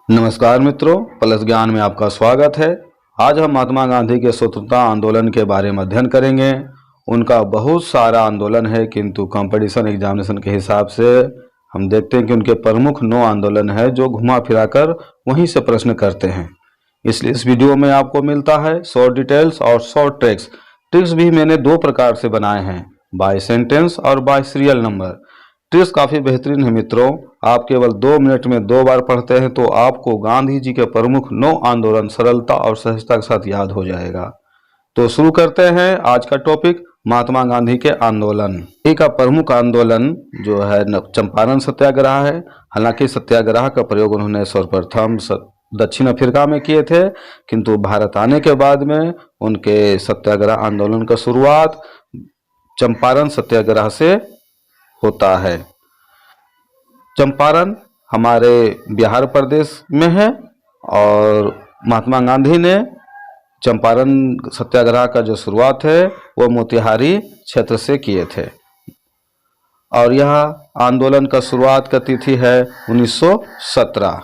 नमस्कार मित्रों, प्लस ज्ञान में आपका स्वागत है। आज हम महात्मा गांधी के स्वतंत्रता आंदोलन के बारे में अध्ययन करेंगे। उनका बहुत सारा आंदोलन है, किंतु कंपटीशन एग्जामिनेशन के हिसाब से हम देखते हैं कि उनके प्रमुख 9 आंदोलन है जो घुमा फिरा कर वहीं से प्रश्न करते हैं। इसलिए इस वीडियो में आपको मिलता है शॉर्ट डिटेल्स और शॉर्ट ट्रिक्स। ट्रिक्स भी मैंने 2 प्रकार से बनाए हैं, बाय सेंटेंस और बाय सीरियल नंबर। ट्रिक्स काफ़ी बेहतरीन है मित्रों। आप केवल 2 मिनट में 2 बार पढ़ते हैं तो आपको गांधी जी के प्रमुख 9 आंदोलन सरलता और सहजता के साथ याद हो जाएगा। तो शुरू करते हैं आज का टॉपिक, महात्मा गांधी के आंदोलन। एक का प्रमुख आंदोलन जो है चंपारण सत्याग्रह है। हालांकि सत्याग्रह का प्रयोग उन्होंने सर्वप्रथम दक्षिण अफ्रीका में किए थे, किंतु भारत आने के बाद में उनके सत्याग्रह आंदोलन का शुरुआत चंपारण सत्याग्रह से होता है। चंपारण हमारे बिहार प्रदेश में है और महात्मा गांधी ने चंपारण सत्याग्रह का जो शुरुआत है वो मोतिहारी क्षेत्र से किए थे और यह आंदोलन का शुरुआत का तिथि है 1917।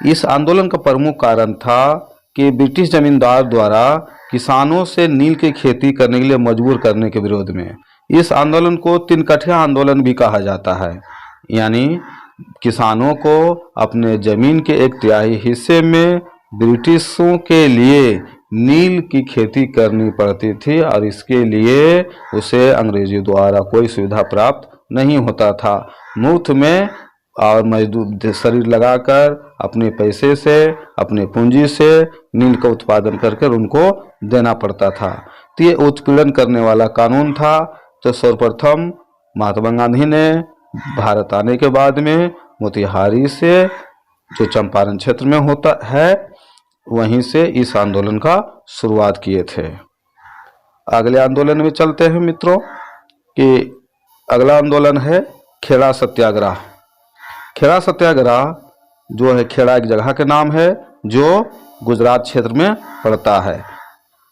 इस आंदोलन का प्रमुख कारण था कि ब्रिटिश जमींदार द्वारा किसानों से नील की खेती करने के लिए मजबूर करने के विरोध में। इस आंदोलन को 3 कठिया आंदोलन भी कहा जाता है, यानी किसानों को अपने जमीन के 1/3 हिस्से में ब्रिटिशों के लिए नील की खेती करनी पड़ती थी और इसके लिए उसे अंग्रेजी द्वारा कोई सुविधा प्राप्त नहीं होता था। मुफ्त में और मजदूर शरीर लगाकर अपने पैसे से, अपने पूंजी से नील का उत्पादन करके उनको देना पड़ता था। तो ये उत्पीड़न करने वाला कानून था। तो सर्वप्रथम महात्मा गांधी ने भारत आने के बाद में मोतिहारी से, जो चंपारण क्षेत्र में होता है, वहीं से इस आंदोलन का शुरुआत किए थे। अगले आंदोलन में चलते हैं मित्रों कि अगला आंदोलन है खेड़ा सत्याग्रह। खेड़ा सत्याग्रह जो है, खेड़ा एक जगह के नाम है जो गुजरात क्षेत्र में पड़ता है।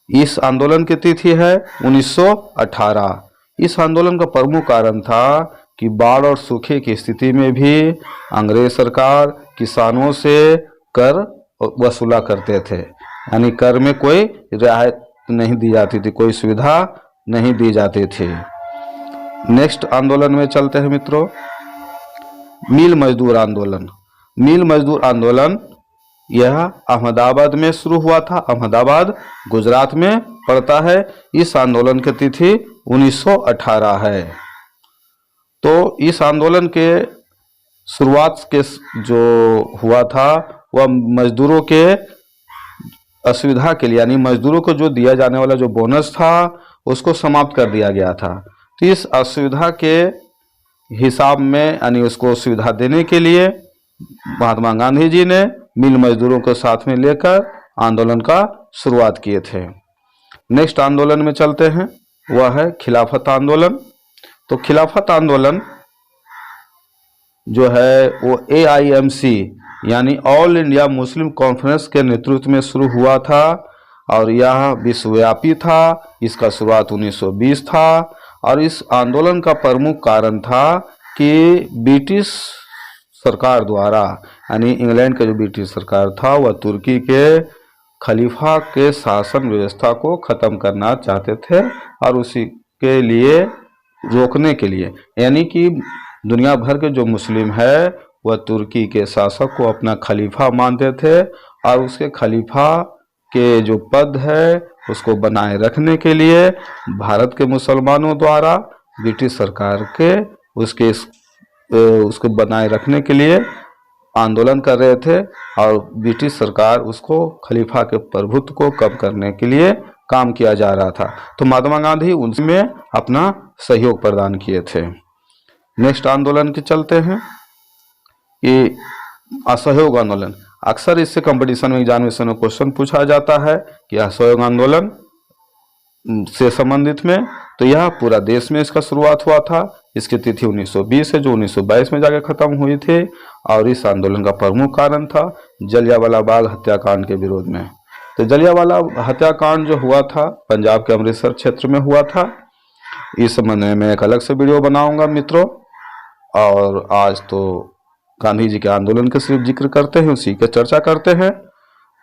इस आंदोलन की तिथि है 1918। इस आंदोलन का प्रमुख कारण था कि बाढ़ और सूखे की स्थिति में भी अंग्रेज सरकार किसानों से कर वसूला करते थे, यानी कर में कोई रियायत नहीं दी जाती थी, कोई सुविधा नहीं दी जाती थी। नेक्स्ट आंदोलन में चलते हैं मित्रों, मिल मजदूर आंदोलन। मिल मजदूर आंदोलन यह अहमदाबाद में शुरू हुआ था। अहमदाबाद गुजरात में पड़ता है। इस आंदोलन की तिथि 1918 है। तो इस आंदोलन के शुरुआत के जो हुआ था वह मजदूरों के असुविधा के लिए, यानी मजदूरों को जो दिया जाने वाला जो बोनस था उसको समाप्त कर दिया गया था। तो इस असुविधा के हिसाब में, यानी उसको सुविधा देने के लिए महात्मा गांधी जी ने मिल मजदूरों को साथ में लेकर आंदोलन का शुरुआत किए थे। नेक्स्ट आंदोलन में चलते हैं, वह है खिलाफत आंदोलन। तो खिलाफत आंदोलन जो है वो AIMC यानी ऑल इंडिया मुस्लिम कॉन्फ्रेंस के नेतृत्व में शुरू हुआ था और यह विश्वव्यापी था। इसका शुरुआत 1920 था और इस आंदोलन का प्रमुख कारण था कि ब्रिटिश सरकार द्वारा, यानी इंग्लैंड का जो ब्रिटिश सरकार था, वह तुर्की के खलीफा के शासन व्यवस्था को ख़त्म करना चाहते थे और उसी के लिए रोकने के लिए, यानी कि दुनिया भर के जो मुस्लिम है वह तुर्की के शासक को अपना खलीफा मानते थे और उसके खलीफा के जो पद है उसको बनाए रखने के लिए भारत के मुसलमानों द्वारा ब्रिटिश सरकार के उसको बनाए रखने के लिए आंदोलन कर रहे थे और ब्रिटिश सरकार उसको खलीफा के प्रभुत्व को कम करने के लिए काम किया जा रहा था। तो महात्मा गांधी उनमें अपना सहयोग प्रदान किए थे। नेक्स्ट आंदोलन के चलते हैं कि असहयोग आंदोलन। अक्सर इससे कंपटीशन में एग्जामिनेशन में क्वेश्चन पूछा जाता है कि असहयोग आंदोलन से संबंधित में। तो यह पूरा देश में इसका शुरुआत हुआ था। इसकी तिथि 1920 है जो 1922 में जाकर खत्म हुई थी और इस आंदोलन का प्रमुख कारण था जलियांवाला बाग हत्याकांड के विरोध में। तो जलियांवाला हत्याकांड जो हुआ था पंजाब के अमृतसर क्षेत्र में हुआ था। इस संबंध में मैं एक अलग से वीडियो बनाऊंगा मित्रों। और आज तो गांधी जी के आंदोलन के सिर्फ जिक्र करते हैं, उसी की चर्चा करते हैं।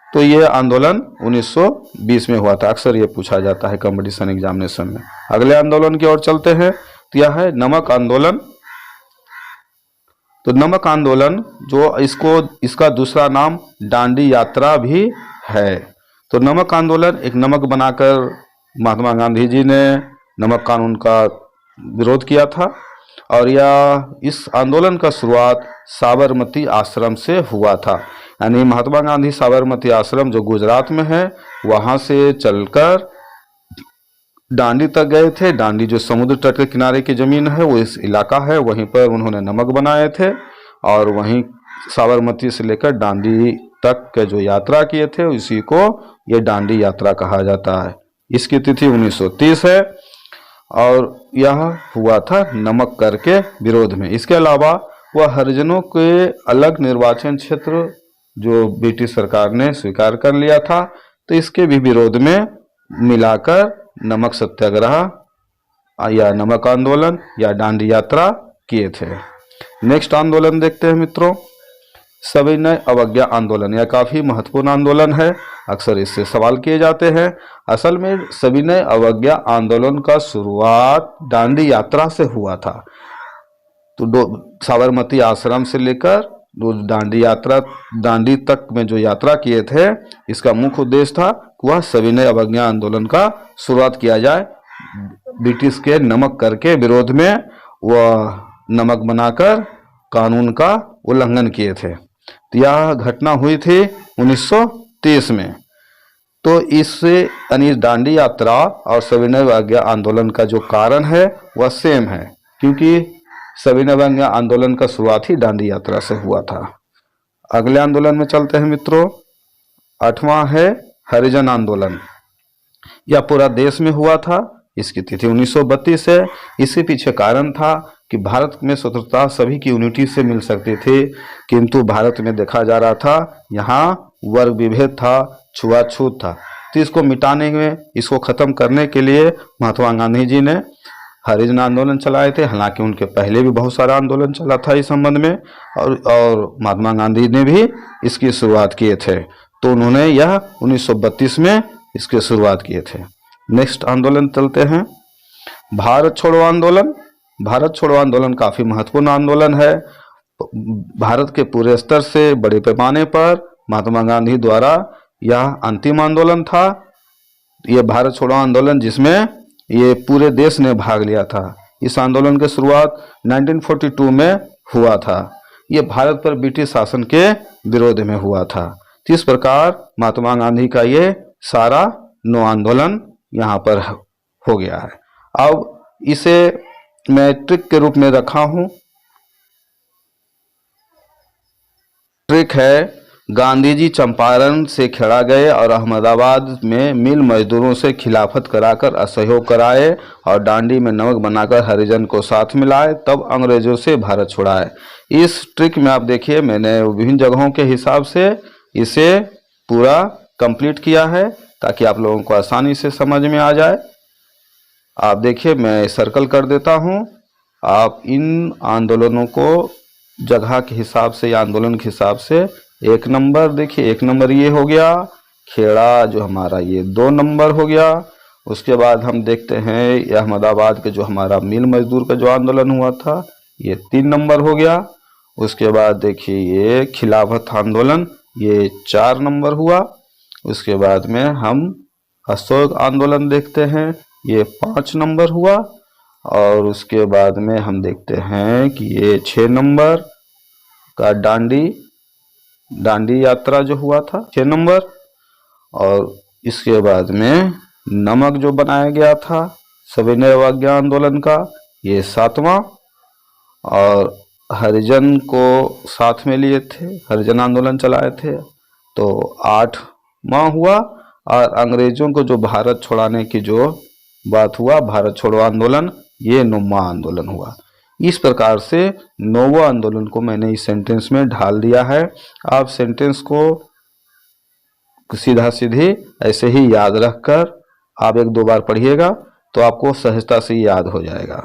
तो ये आंदोलन 1920 में हुआ था। अक्सर ये पूछा जाता है कंपटीशन एग्जामिनेशन में। अगले आंदोलन की ओर चलते हैं, तो यह है नमक आंदोलन। तो नमक आंदोलन जो इसका दूसरा नाम दांडी यात्रा भी है। तो नमक आंदोलन, एक नमक बनाकर महात्मा गांधी जी ने नमक कानून का विरोध किया था, और इस आंदोलन का शुरुआत साबरमती आश्रम से हुआ था। यानी महात्मा गांधी साबरमती आश्रम जो गुजरात में है, वहां से चलकर दांडी तक गए थे। दांडी जो समुद्र तट के किनारे की जमीन है, वो इस इलाका है, वहीं पर उन्होंने नमक बनाए थे, और वहीं साबरमती से लेकर दांडी तक के जो यात्रा किए थे, उसी को ये दांडी यात्रा कहा जाता है। इसकी तिथि 1930 है, और यह हुआ था नमक कर के विरोध में। इसके अलावा वह हरिजनों के अलग निर्वाचन क्षेत्र जो ब्रिटिश सरकार ने स्वीकार कर लिया था, तो इसके भी विरोध में मिलाकर नमक सत्याग्रह या नमक आंदोलन या दांडी यात्रा किए थे। नेक्स्ट आंदोलन देखते हैं मित्रों, सविनय अवज्ञा आंदोलन। यह काफी महत्वपूर्ण आंदोलन है, अक्सर इससे सवाल किए जाते हैं। असल में सविनय अवज्ञा आंदोलन का शुरुआत दांडी यात्रा से हुआ था। तो साबरमती आश्रम से लेकर दांडी तक में जो यात्रा किए थे, इसका मुख्य उद्देश्य था वह सविनय अवज्ञा आंदोलन का शुरुआत किया जाए। ब्रिटिश के नमक कर के विरोध में वह नमक बनाकर कानून का उल्लंघन किए थे। तो यह घटना हुई थी 1930 में। तो इससे यानी दांडी यात्रा और सविनय अवज्ञा आंदोलन का जो कारण है वह सेम है, क्योंकि सविनय अवज्ञा आंदोलन का शुरुआत ही दांडी यात्रा से हुआ था। अगले आंदोलन में चलते हैं मित्रों, 8वां है हरिजन आंदोलन। यह पूरा देश में हुआ था, इसकी तिथि 1932 है। इसके पीछे कारण था कि भारत में स्वतंत्रता सभी की यूनिटी से मिल सकती थी, किंतु भारत में देखा जा रहा था यहाँ वर्ग विभेद था, छुआछूत था। तो इसको मिटाने में, इसको खत्म करने के लिए महात्मा गांधी जी ने हरिजन आंदोलन चलाए थे। हालांकि उनके पहले भी बहुत सारा आंदोलन चला था इस संबंध में, और महात्मा गांधी ने भी इसकी शुरुआत किए थे। तो उन्होंने यह 1932 में इसकी शुरुआत किए थे। नेक्स्ट आंदोलन चलते हैं, भारत छोड़ो आंदोलन। भारत छोड़ो आंदोलन काफी महत्वपूर्ण आंदोलन है। भारत के पूरे स्तर से बड़े पैमाने पर महात्मा गांधी द्वारा यह अंतिम आंदोलन था। यह भारत छोड़ो आंदोलन जिसमें ये पूरे देश ने भाग लिया था। इस आंदोलन की शुरुआत 1942 में हुआ था। ये भारत पर ब्रिटिश शासन के विरोध में हुआ था। तो इस प्रकार महात्मा गांधी का ये सारा 9 आंदोलन यहाँ पर हो गया है। अब इसे मैं ट्रिक के रूप में रखा हूं। ट्रिक है, गांधी जी चंपारण से खेड़ा गए और अहमदाबाद में मिल मजदूरों से खिलाफत कराकर असहयोग कराए और दांडी में नमक बनाकर हरिजन को साथ मिलाए, तब अंग्रेजों से भारत छुड़ाए। इस ट्रिक में आप देखिए, मैंने विभिन्न जगहों के हिसाब से इसे पूरा कंप्लीट किया है ताकि आप लोगों को आसानी से समझ में आ जाए। आप देखिए, मैं सर्कल कर देता हूं। आप इन आंदोलनों को जगह के हिसाब से या आंदोलन के हिसाब से 1 नंबर देखिए, 1 नंबर ये हो गया। खेड़ा जो हमारा ये 2 नंबर हो गया। उसके बाद हम देखते हैं अहमदाबाद के जो हमारा मिल मजदूर का जो आंदोलन हुआ था, ये 3 नंबर हो गया। उसके बाद देखिए ये खिलाफत आंदोलन, ये 4 नंबर हुआ। उसके बाद में हम अशोक आंदोलन देखते हैं, ये 5 नंबर हुआ। और उसके बाद में हम देखते हैं कि ये 6 नंबर का दांडी यात्रा जो हुआ था, 6 नंबर। और इसके बाद में नमक जो बनाया गया था सविनय अवज्ञा आंदोलन का, ये 7वां। और हरिजन को साथ में लिए थे, हरिजन आंदोलन चलाए थे, तो 8वां हुआ। और अंग्रेजों को जो भारत छोड़ाने की जो बात हुआ, भारत छोड़ो आंदोलन, ये 9वां आंदोलन हुआ। इस प्रकार से 9वां आंदोलन को मैंने इस सेंटेंस में ढाल दिया है। आप सेंटेंस को सीधा सीधी ऐसे ही याद रखकर आप 1-2 बार पढ़िएगा तो आपको सहजता से याद हो जाएगा।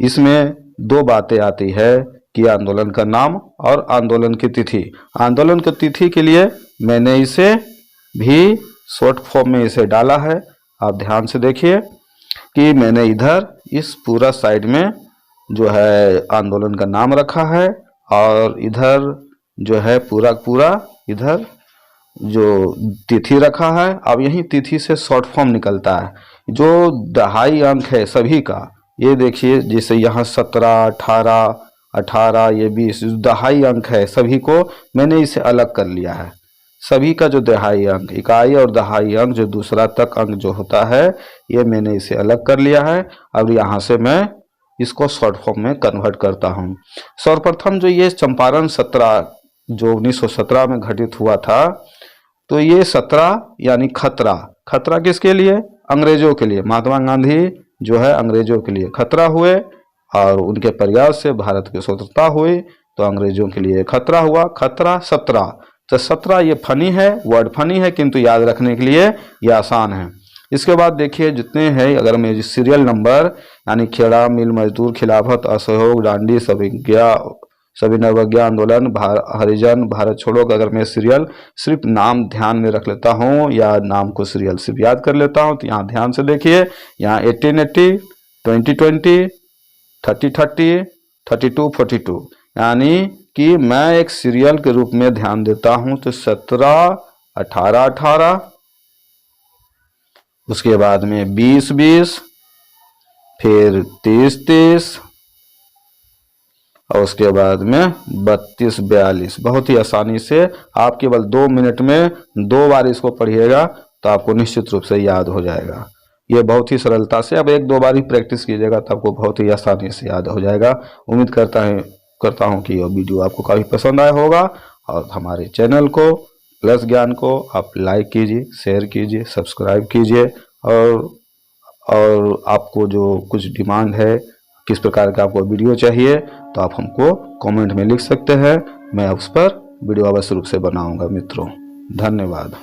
इसमें 2 बातें आती है कि आंदोलन का नाम और आंदोलन की तिथि। आंदोलन की तिथि के लिए मैंने इसे भी शॉर्ट फॉर्म में इसे डाला है। आप ध्यान से देखिए कि मैंने इधर इस पूरा साइड में जो है आंदोलन का नाम रखा है और इधर जो है पूरा इधर जो तिथि रखा है। अब यही तिथि से शॉर्ट फॉर्म निकलता है। जो दहाई अंक है सभी का, ये देखिए जैसे यहाँ 17, 18, 18, ये 20 दहाई अंक है, सभी को मैंने इसे अलग कर लिया है। सभी का जो दहाई अंक, इकाई और दहाई अंक जो दूसरा तक अंक जो होता है, ये मैंने इसे अलग कर लिया है। अब यहाँ से मैं इसको शॉर्ट फॉर्म में कन्वर्ट करता हूँ। सर्वप्रथम जो ये चंपारण सत्याग्रह जो 1917 में घटित हुआ था, तो ये 17 यानी खतरा किसके लिए? अंग्रेजों के लिए। महात्मा गांधी जो है अंग्रेजों के लिए खतरा हुए और उनके प्रयास से भारत की स्वतंत्रता हुई, तो अंग्रेजों के लिए खतरा हुआ। खतरा 17, तो 17 ये फनी है, वर्ड फनी है, किंतु याद रखने के लिए ये आसान है। इसके बाद देखिए जितने हैं, अगर मैं सीरियल नंबर यानी खेड़ा, मिल मजदूर, खिलाफत, असहयोग, डांडी, सभी नवज्ञा आंदोलन, हरिजन, भारत छोड़ो का अगर मैं सीरियल सिर्फ नाम ध्यान में रख लेता हूँ या नाम को सीरियल सिर्फ याद कर लेता हूँ, तो यहाँ ध्यान से देखिए, यहाँ 1880, 2020, 3030, 3242, यानी कि मैं एक सीरियल के रूप में ध्यान देता हूँ। तो 17, 18, 18, उसके बाद में 20, 20, फिर 30, 30 और उसके बाद में 32, 42। बहुत ही आसानी से आप केवल 2 मिनट में 2 बार इसको पढ़िएगा तो आपको निश्चित रूप से याद हो जाएगा। ये बहुत ही सरलता से, अब 1-2 बार ही प्रैक्टिस कीजिएगा तो आपको बहुत ही आसानी से याद हो जाएगा। उम्मीद करता हूँ कि यह वीडियो आपको काफ़ी पसंद आया होगा और हमारे चैनल को प्लस ज्ञान को आप लाइक कीजिए, शेयर कीजिए, सब्सक्राइब कीजिए और आपको जो कुछ डिमांड है, किस प्रकार का आपको वीडियो चाहिए, तो आप हमको कमेंट में लिख सकते हैं। मैं उस पर वीडियो अवश्य रूप से बनाऊंगा मित्रों। धन्यवाद।